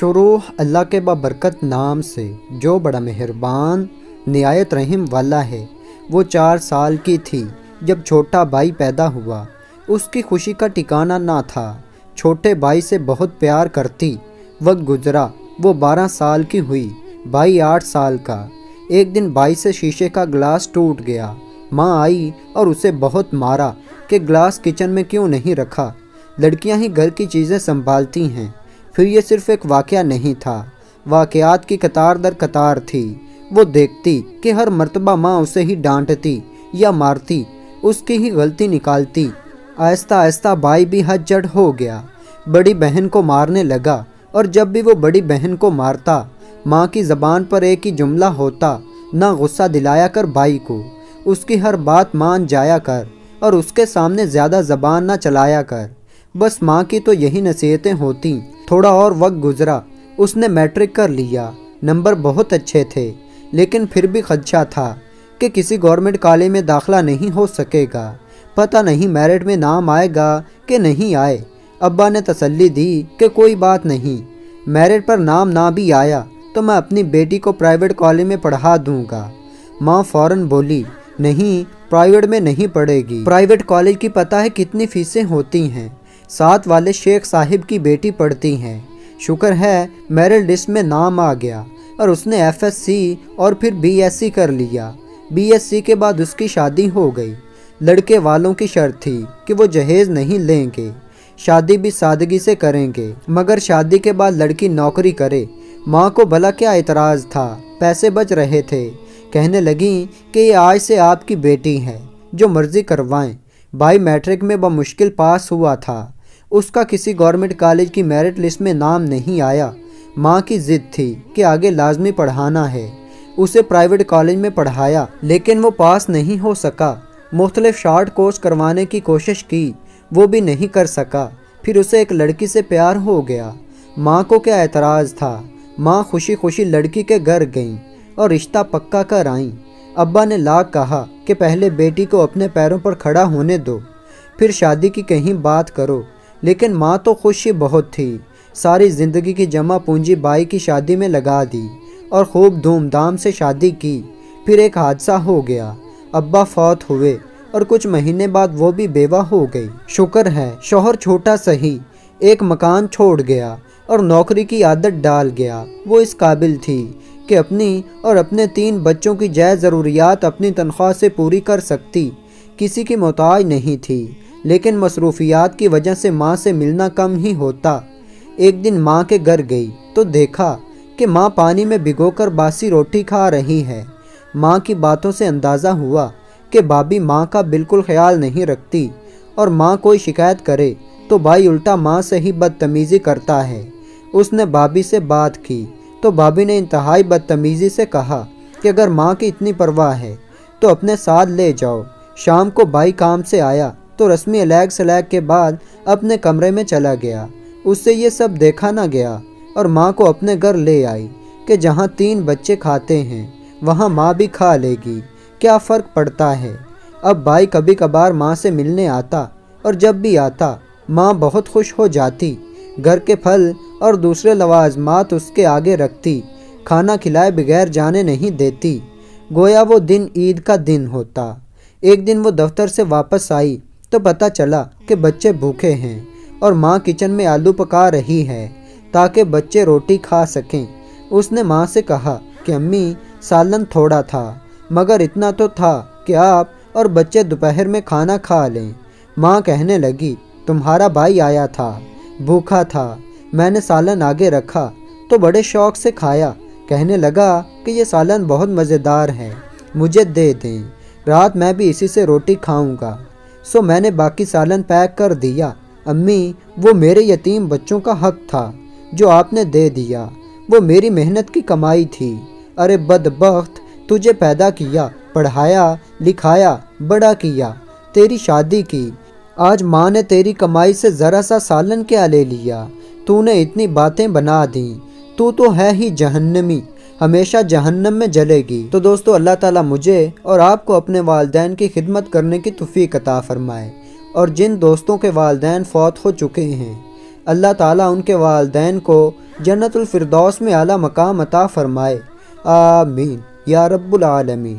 شروع اللہ کے بابرکت نام سے جو بڑا مہربان نہایت رحم والا ہے۔ وہ 4 سال کی تھی جب چھوٹا بھائی پیدا ہوا۔ اس کی خوشی کا ٹھکانہ نہ تھا۔ چھوٹے بھائی سے بہت پیار کرتی۔ وقت گزرا، وہ 12 سال کی ہوئی، بھائی 8 سال کا۔ ایک دن بھائی سے شیشے کا گلاس ٹوٹ گیا۔ ماں آئی اور اسے بہت مارا کہ گلاس کچن میں کیوں نہیں رکھا، لڑکیاں ہی گھر کی چیزیں سنبھالتی ہیں۔ پھر یہ صرف ایک واقعہ نہیں تھا، واقعات کی قطار در قطار تھی۔ وہ دیکھتی کہ ہر مرتبہ ماں اسے ہی ڈانٹتی یا مارتی، اس کی ہی غلطی نکالتی۔ آہستہ آہستہ بھائی بھی حد جڑ ہو گیا، بڑی بہن کو مارنے لگا، اور جب بھی وہ بڑی بہن کو مارتا، ماں کی زبان پر ایک ہی جملہ ہوتا، نہ غصہ دلایا کر بھائی کو، اس کی ہر بات مان جایا کر اور اس کے سامنے زیادہ زبان نہ چلایا کر۔ بس ماں کی تو یہی نصیحتیں ہوتیں۔ تھوڑا اور وقت گزرا، اس نے میٹرک کر لیا، نمبر بہت اچھے تھے، لیکن پھر بھی خدشہ تھا کہ کسی گورنمنٹ کالج میں داخلہ نہیں ہو سکے گا، پتہ نہیں میرٹ میں نام آئے گا کہ نہیں آئے۔ ابا نے تسلی دی کہ کوئی بات نہیں، میرٹ پر نام نہ بھی آیا تو میں اپنی بیٹی کو پرائیویٹ کالج میں پڑھا دوں گا۔ ماں فوراً بولی، نہیں، پرائیویٹ میں نہیں پڑھے گی، پرائیویٹ کالج کی پتہ ہے کتنی فیسیں ہوتی ہیں، ساتھ والے شیخ صاحب کی بیٹی پڑھتی ہیں۔ شکر ہے میرٹ لسٹ میں نام آ گیا اور اس نے ایف ایس سی اور پھر بی ایس سی کر لیا۔ بی ایس سی کے بعد اس کی شادی ہو گئی۔ لڑکے والوں کی شرط تھی کہ وہ جہیز نہیں لیں گے، شادی بھی سادگی سے کریں گے، مگر شادی کے بعد لڑکی نوکری کرے۔ ماں کو بھلا کیا اعتراض تھا، پیسے بچ رہے تھے۔ کہنے لگیں کہ یہ آج سے آپ کی بیٹی ہے، جو مرضی کروائیں۔ بھائی میٹرک میں بمشکل پاس ہوا تھا، اس کا کسی گورنمنٹ کالج کی میرٹ لسٹ میں نام نہیں آیا۔ ماں کی ضد تھی کہ آگے لازمی پڑھانا ہے، اسے پرائیویٹ کالج میں پڑھایا، لیکن وہ پاس نہیں ہو سکا۔ مختلف شارٹ کورس کروانے کی کوشش کی، وہ بھی نہیں کر سکا۔ پھر اسے ایک لڑکی سے پیار ہو گیا۔ ماں کو کیا اعتراض تھا، ماں خوشی خوشی لڑکی کے گھر گئیں اور رشتہ پکا کر آئیں۔ ابا نے لاکھ کہا کہ پہلے بیٹی کو اپنے پیروں پر کھڑا ہونے دو، پھر شادی کی کہیں بات کرو، لیکن ماں تو خوش ہی بہت تھی۔ ساری زندگی کی جمع پونجی بائی کی شادی میں لگا دی اور خوب دھوم دھام سے شادی کی۔ پھر ایک حادثہ ہو گیا، ابا فوت ہوئے اور کچھ مہینے بعد وہ بھی بیوہ ہو گئی۔ شکر ہے شوہر چھوٹا سہی ایک مکان چھوڑ گیا اور نوکری کی عادت ڈال گیا۔ وہ اس قابل تھی کہ اپنی اور اپنے 3 بچوں کی جائز ضروریات اپنی تنخواہ سے پوری کر سکتی، کسی کی محتاج نہیں تھی، لیکن مصروفیات کی وجہ سے ماں سے ملنا کم ہی ہوتا۔ ایک دن ماں کے گھر گئی تو دیکھا کہ ماں پانی میں بھگو کر باسی روٹی کھا رہی ہے۔ ماں کی باتوں سے اندازہ ہوا کہ بھابھی ماں کا بالکل خیال نہیں رکھتی، اور ماں کوئی شکایت کرے تو بھائی الٹا ماں سے ہی بدتمیزی کرتا ہے۔ اس نے بھابھی سے بات کی تو بھابھی نے انتہائی بدتمیزی سے کہا کہ اگر ماں کی اتنی پرواہ ہے تو اپنے ساتھ لے جاؤ۔ شام کو بھائی کام سے آیا تو رسمی علیگ سلیگ کے بعد اپنے کمرے میں چلا گیا۔ اس سے یہ سب دیکھا نہ گیا اور ماں کو اپنے گھر لے آئی کہ جہاں 3 بچے کھاتے ہیں وہاں ماں بھی کھا لے گی، کیا فرق پڑتا ہے۔ اب بھائی کبھی کبھار ماں سے ملنے آتا، اور جب بھی آتا ماں بہت خوش ہو جاتی، گھر کے پھل اور دوسرے لوازمات اس کے آگے رکھتی، کھانا کھلائے بغیر جانے نہیں دیتی، گویا وہ دن عید کا دن ہوتا۔ ایک دن وہ دفتر سے واپس آئی تو پتہ چلا کہ بچے بھوکے ہیں اور ماں کچن میں آلو پکا رہی ہے تاکہ بچے روٹی کھا سکیں۔ اس نے ماں سے کہا کہ امی، سالن تھوڑا تھا، مگر اتنا تو تھا کہ آپ اور بچے دوپہر میں کھانا کھا لیں۔ ماں کہنے لگی، تمہارا بھائی آیا تھا، بھوکا تھا، میں نے سالن آگے رکھا تو بڑے شوق سے کھایا، کہنے لگا کہ یہ سالن بہت مزیدار ہے، مجھے دے دیں، رات میں بھی اسی سے روٹی کھاؤں گا۔ سو میں نے باقی سالن پیک کر دیا۔ امی، وہ میرے یتیم بچوں کا حق تھا جو آپ نے دے دیا، وہ میری محنت کی کمائی تھی۔ ارے بدبخت، تجھے پیدا کیا، پڑھایا، لکھایا، بڑا کیا، تیری شادی کی، آج ماں نے تیری کمائی سے ذرا سا سالن کیا لے لیا، تو نے اتنی باتیں بنا دیں، تو ہے ہی جہنمی، ہمیشہ جہنم میں جلے گی۔ تو دوستو، اللہ تعالیٰ مجھے اور آپ کو اپنے والدین کی خدمت کرنے کی توفیق عطا فرمائے، اور جن دوستوں کے والدین فوت ہو چکے ہیں اللہ تعالیٰ ان کے والدین کو جنت الفردوس میں اعلیٰ مقام عطا فرمائے، آمین یا رب العالمین۔